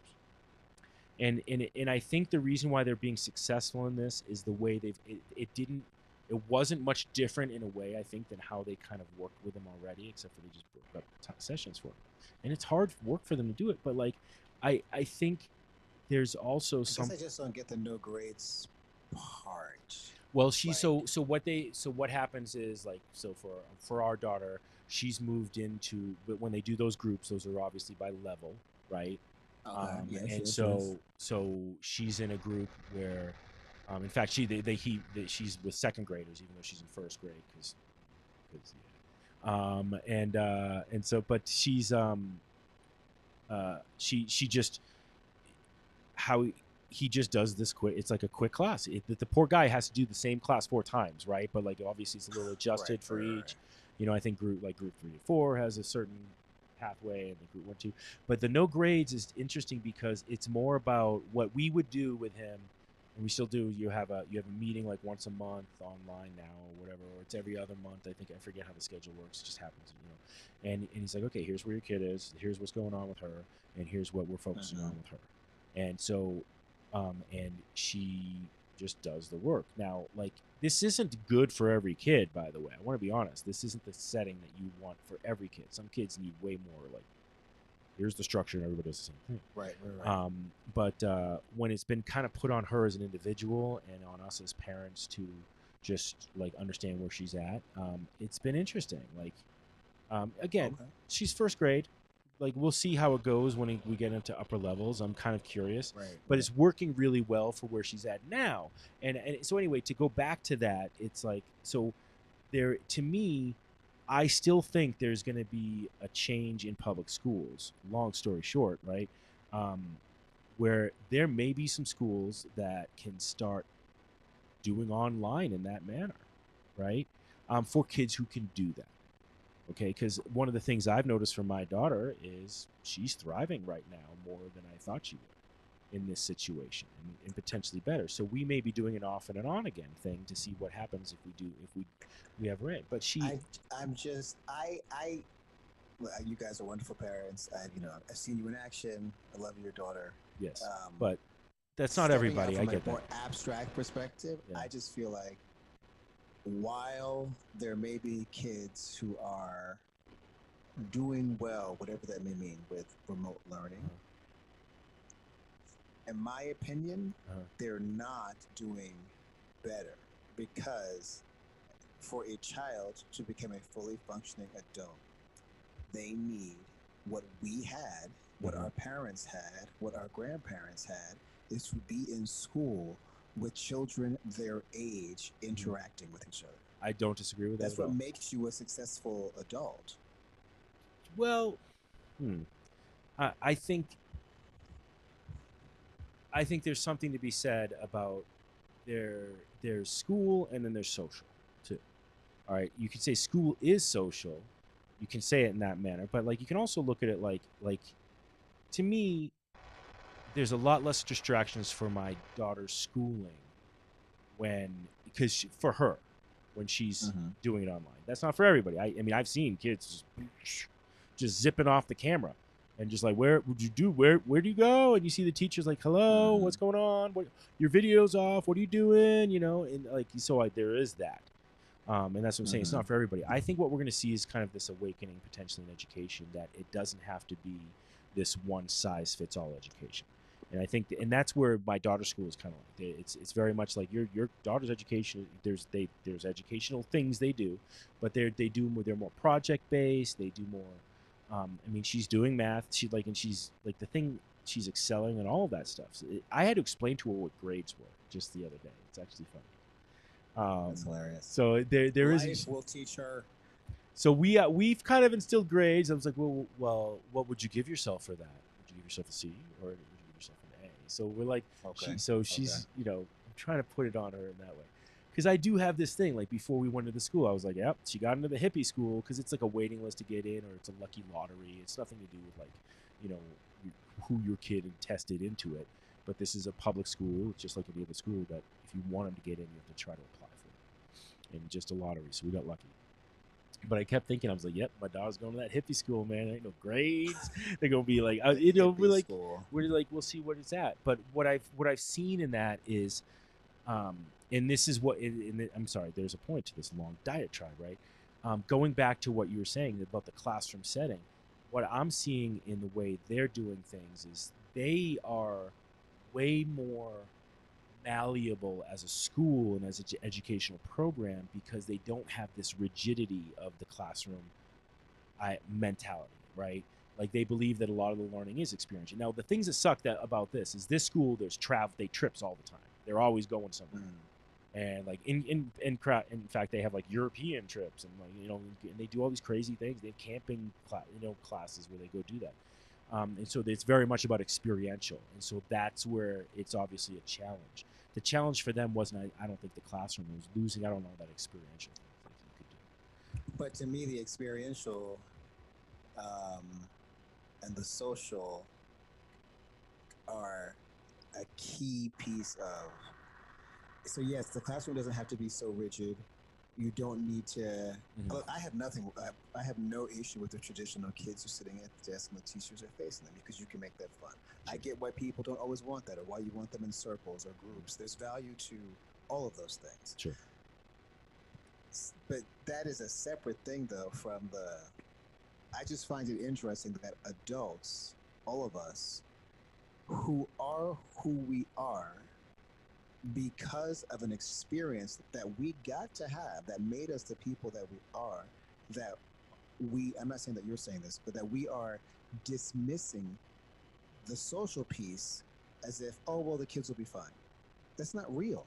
And I think the reason why they're being successful in this is the way it wasn't much different in a way, I think, than how they kind of worked with them already, except for they just broke up sessions for them. And it's hard work for them to do it, but like I think there's also I just don't get the no grades part. Well, what happens is, like, so for our daughter, she's moved into, but when they do those groups, those are obviously by level, right? So she's in a group where, in fact, she's with second graders, even though she's in first grade, but she's she just how he just does this quick. It's like a quick class. The poor guy has to do the same class 4 times, right? But like obviously it's a little adjusted for each. I think group 3 to 4 has a certain pathway, and the group 1, 2. But the no grades is interesting because it's more about what we would do with him, and we still do. You have a meeting like once a month online now, or whatever, or it's every other month. I think I forget how the schedule works. It just happens, And he's like, okay, here's where your kid is. Here's what's going on with her, and here's what we're focusing on with her. And so, and she just does the work. Now, like, this isn't good for every kid, by the way. I want to be honest. This isn't the setting that you want for every kid. Some kids need way more, like, here's the structure and everybody does the same thing. Right. But when it's been kind of put on her as an individual and on us as parents to just, like, understand where she's at, it's been interesting. Like, again, she's first grade. Like, we'll see how it goes when we get into upper levels. I'm kind of curious, but it's working really well for where she's at now. And so anyway, to go back to that, it's like, so there, to me, I still think there's going to be a change in public schools. Long story short, right? Where there may be some schools that can start doing online in that manner, right? For kids who can do that. Okay, because one of the things I've noticed from my daughter is she's thriving right now more than I thought she would in this situation, and potentially better. So we may be doing an off and an on again thing to see what happens if we have her in. But you guys are wonderful parents. I've seen you in action. I love your daughter. Yes, but that's not everybody. I get that. More abstract perspective. Yeah. I just feel like, while there may be kids who are doing well, whatever that may mean, with remote learning, in my opinion, they're not doing better, because for a child to become a fully functioning adult, they need what we had, what our parents had, what our grandparents had, is to be in school with children their age interacting with each other. I don't disagree with that. That's what makes you a successful adult. Well, I think there's something to be said about there's school and then there's social too. All right, you can say school is social. You can say it in that manner, but like you can also look at it like to me, there's a lot less distractions for my daughter's schooling because for her, when she's doing it online. That's not for everybody. I mean, I've seen kids just zipping off the camera and just like, where would you do? Where do you go? And you see the teacher's like, hello, what's going on? Your video's off. What are you doing? And like, so there is that. And that's what I'm saying. It's not for everybody. I think what we're going to see is kind of this awakening potentially in education, that it doesn't have to be this one size fits all education. And I think, and that's where my daughter's school is kind of like. It's very much like your daughter's education. There's educational things they do, but they're more project based. They do more. I mean, she's doing math. And she's like the thing. She's excelling and all of that stuff. So I had to explain to her what grades were just the other day. It's actually funny. That's hilarious. So there is. Life will teach her. So we've kind of instilled grades. I was like, well, what would you give yourself for that? Would you give yourself a C or would you give yourself an A? So we're like, Okay. she's I'm trying to put it on her in that way, because I do have this thing. Like before we went to the school, I was like, yep, she got into the hippie school because it's like a waiting list to get in, or it's a lucky lottery. It's nothing to do with like, who your kid tested into it. But this is a public school, just like any other school, that if you want them to get in, you have to try to apply for it, and just a lottery. So we got lucky. But I kept thinking, I was like, "Yep, my daughter's going to that hippie school, man. There ain't no grades. They're gonna be like, we'll see what it's at." But what I've seen in that is, and this is what, I'm sorry, there's a point to this long diatribe, right? Going back to what you were saying about the classroom setting, what I'm seeing in the way they're doing things is they are way more malleable as a school and as an educational program, because they don't have this rigidity of the classroom mentality, right? Like they believe that a lot of the learning is experiential. Now, the things that suck about this is this school, there's they trips all the time. They're always going somewhere. And like in fact, they have like European trips, and like, and they do all these crazy things. They have camping classes where they go do that. And so it's very much about experiential. And so that's where it's obviously a challenge. The challenge for them wasn't, I don't think, the classroom. It was losing out on all that experiential things that you could do. But to me, the experiential and the social are a key piece of. So yes, the classroom doesn't have to be so rigid. You don't need to. Look, I have no issue with the traditional kids who are sitting at the desk and the teachers are facing them, because you can make that fun. I get why people don't always want that, or why you want them in circles or groups. There's value to all of those things. Sure. But that is a separate thing, though, from the. I just find it interesting that adults, all of us, who are who we are, because of an experience that we got to have that made us the people that we are, I'm not saying that you're saying this, but that we are dismissing the social piece as if, oh, well, the kids will be fine. That's not real.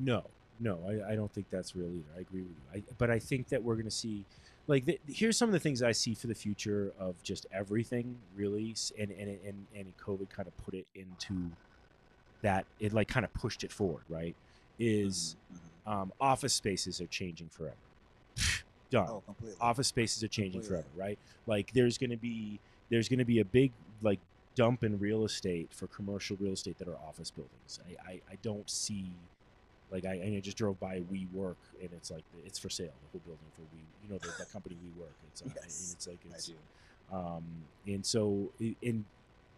No, I don't think that's real either. I agree with you. But I think that we're going to see, like, here's some of the things I see for the future of just everything, really, and COVID kind of put it into that, it like kind of pushed it forward, right? Is office spaces are changing forever. Done. Oh, completely. Office spaces are changing forever, right? Like there's gonna be a big like dump in real estate for commercial real estate that are office buildings. I don't see, like I just drove by WeWork, and it's like it's for sale, the whole building for that company WeWork. It's yes, and it's like I do. And so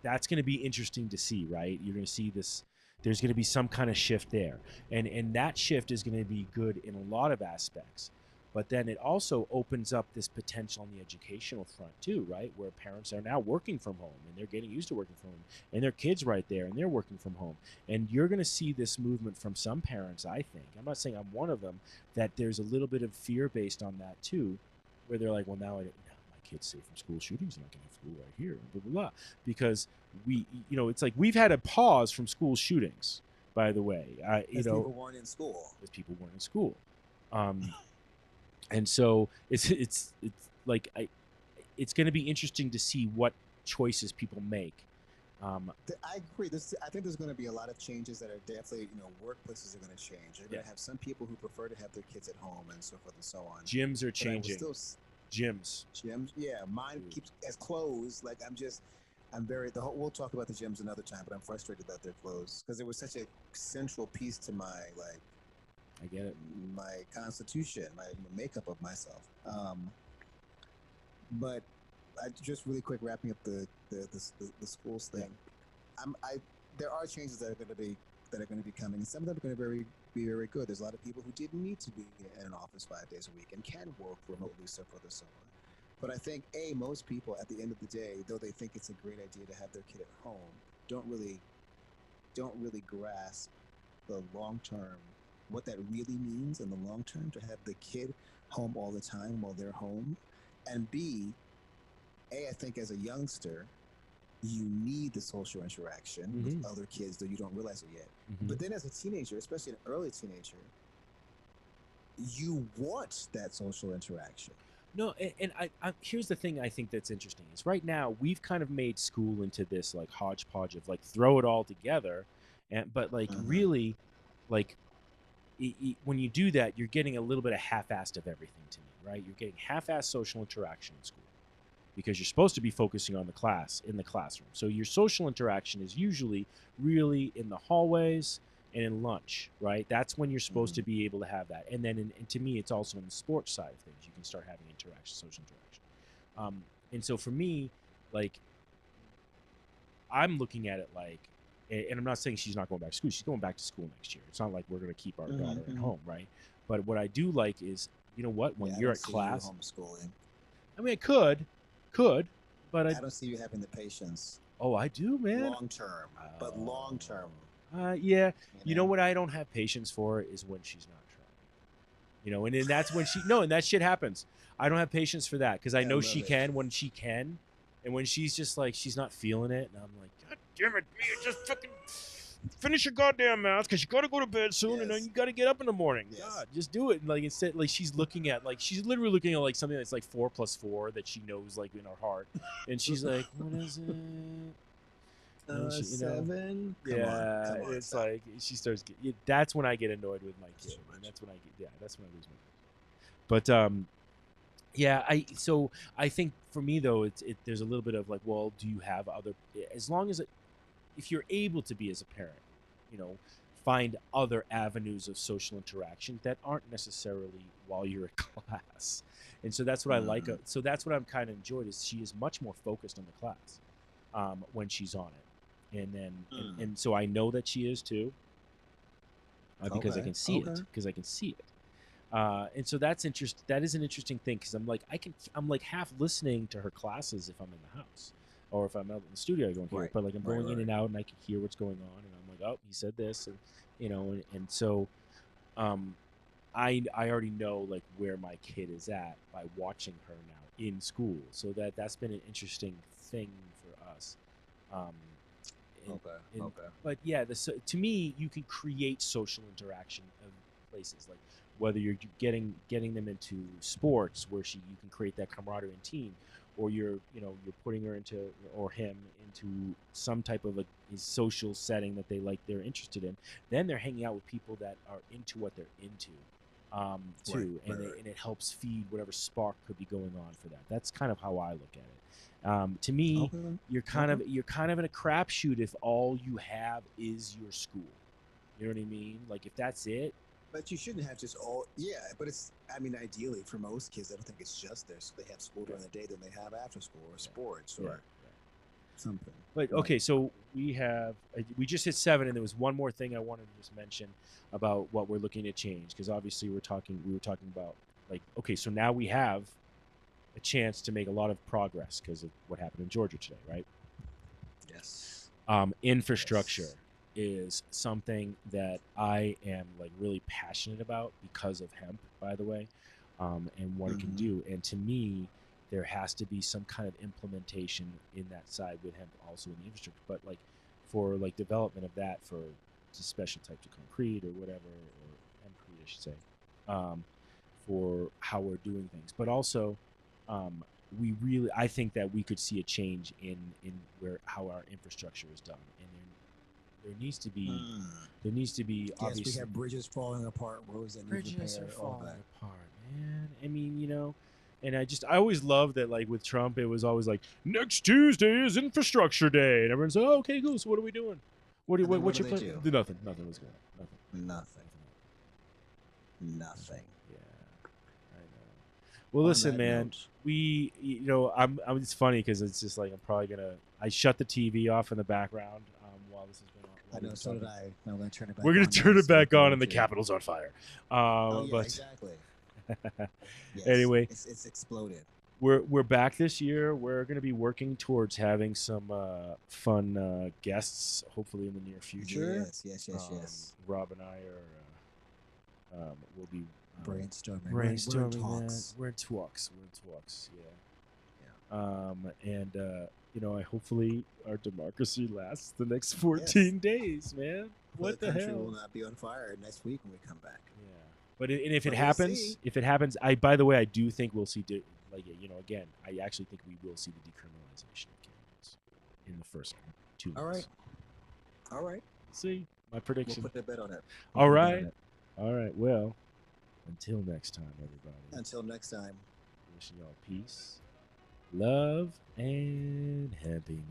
that's going to be interesting to see, right? You're going to see this. There's going to be some kind of shift there, and that shift is going to be good in a lot of aspects. But then it also opens up this potential on the educational front too, right? Where parents are now working from home, and they're getting used to working from home, and their kids right there, and they're working from home. And you're going to see this movement from some parents, I think. I'm not saying I'm one of them, that there's a little bit of fear based on that too, where they're like, well, now my kid's safe from school shootings, and I can have school right here, blah, blah, blah. Because it's like we've had a pause from school shootings, by the way. People weren't in school. As people weren't in school. And so it's like it's going to be interesting to see what choices people make. I agree. I think there's going to be a lot of changes that are definitely, workplaces are going to change. You're going to have some people who prefer to have their kids at home and so forth and so on. Gyms are changing. Gyms, yeah. Mine keeps as closed. Like we'll talk about the gyms another time, but I'm frustrated that they're closed because it was such a central piece to my I get it. My constitution, my makeup of myself. But I just really quick wrapping up the schools thing. There are changes that are going to be coming, and some of them are going to be very good. There's a lot of people who didn't need to be in an office 5 days a week and can work remotely, so forth and so on. But I think most people at the end of the day, though they think it's a great idea to have their kid at home, don't really grasp the long term, what that really means in the long term to have the kid home all the time while they're home, and B, I think as a youngster, you need the social interaction with other kids, though you don't realize it yet. But then as a teenager, especially an early teenager, you want that social interaction. No, and I here's the thing I think that's interesting is right now we've kind of made school into this like hodgepodge of like throw it all together, and but like really, like when you do that, you're getting a little bit of half-assed of everything to me, right? You're getting half-assed social interaction in school because you're supposed to be focusing on the class in the classroom. So your social interaction is usually really in the hallways and in lunch, right? That's when you're supposed to be able to have that. And then and to me, it's also on the sports side of things. You can start having interaction, social interaction. And so for me, like, I'm looking at it like, and I'm not saying she's not going back to school. She's going back to school next year. It's not like we're going to keep our daughter at home, right? But what I do like is, you know what? When you're at class, homeschooling. I mean, I could, but I don't see you having the patience. Oh, I do, man. Long term, but long term. Yeah. You know what I don't have patience for is when she's not trying. You know, and then that's when and that shit happens. I don't have patience for that because I know she can when she can, and when she's just like she's not feeling it, and I'm like, God damn it, Mia, just fucking finish your goddamn mouth because you gotta go to bed soon, and then you gotta get up in the morning. God, just do it. And like instead, like she's looking at she's literally looking at like something that's like 4 + 4 that she knows like in her heart, and she's like, what is it? 7. Come on, it's stop. Like she starts. That's when I get annoyed with my kid, and that's when that's when I lose my patience. But so I think for me though, there's a little bit of like, well, do you have other? As long as if you're able to be as a parent, you know, find other avenues of social interaction that aren't necessarily while you're at class, and so that's what I like. So that's what I'm kind of enjoyed is she is much more focused on the class when she's on it. And then and so I know that she is too because I can see it and so that's interesting. That is an interesting thing because I'm like half listening to her classes if I'm in the house or if I'm out in the studio I don't hear it, but like I'm going in and out and I can hear what's going on and I'm like, oh, he said this, and you know, and so I already know like where my kid is at by watching her now in school, so that's been an interesting thing for us. But yeah, to me, you can create social interaction of places like whether you're getting them into sports where you can create that camaraderie and team, or you're putting her into or him into some type of a social setting that they're interested in. Then they're hanging out with people that are into what they're into too, and it helps feed whatever spark could be going on for that. That's kind of how I look at it. To me, you're kind of in a crapshoot if all you have is your school. You know what I mean? Like if that's it. But you shouldn't have just all. Yeah, but it's. I mean, ideally for most kids, I don't think it's just this. They have school during the day, then they have after school or sports or something. But okay, so we just hit 7, and there was one more thing I wanted to just mention about what we're looking to change because obviously we were talking about like okay, so now we have a chance to make a lot of progress because of what happened in Georgia today, right? Yes. Infrastructure is something that I am like really passionate about because of hemp, by the way, and what it can do. And to me, there has to be some kind of implementation in that side with hemp also in the infrastructure, but like for like development of that for special types of concrete or whatever, or hempcrete, I should say, for how we're doing things, but also I think that we could see a change in how our infrastructure is done, and there needs to be obviously we have bridges falling apart, roads that need bridges repair, are falling apart, man. I mean, you know, and I always loved that like with Trump it was always like next Tuesday is infrastructure day and everyone's like, oh, okay, cool, so what are we doing? What's your plan? Nothing was going on. Nothing. Well, listen, man. It's funny because it's just like I shut the TV off in the background while this is going on. I know, so did I. I'm going to turn it back. We're going to turn it back on, and the Capitol's on fire. Exactly. Anyway, it's exploded. we're back this year. We're going to be working towards having some fun guests, hopefully in the near future. Yes. Rob and I are will be Brainstorming. brainstorming We're in that. talks. We're in talks. Yeah. And I hopefully our democracy lasts the next 14 days, man. What the country hell? will not be on fire next week when we come back. Yeah. But if it But we'll happens, see. by the way, I do think we'll see again, I actually think we will see the decriminalization of cannabis in the first 2 months. All right. See, my prediction. We'll put a bet on it. All right. Well, until next time, everybody. Until next time. Wishing y'all peace, love, and happiness.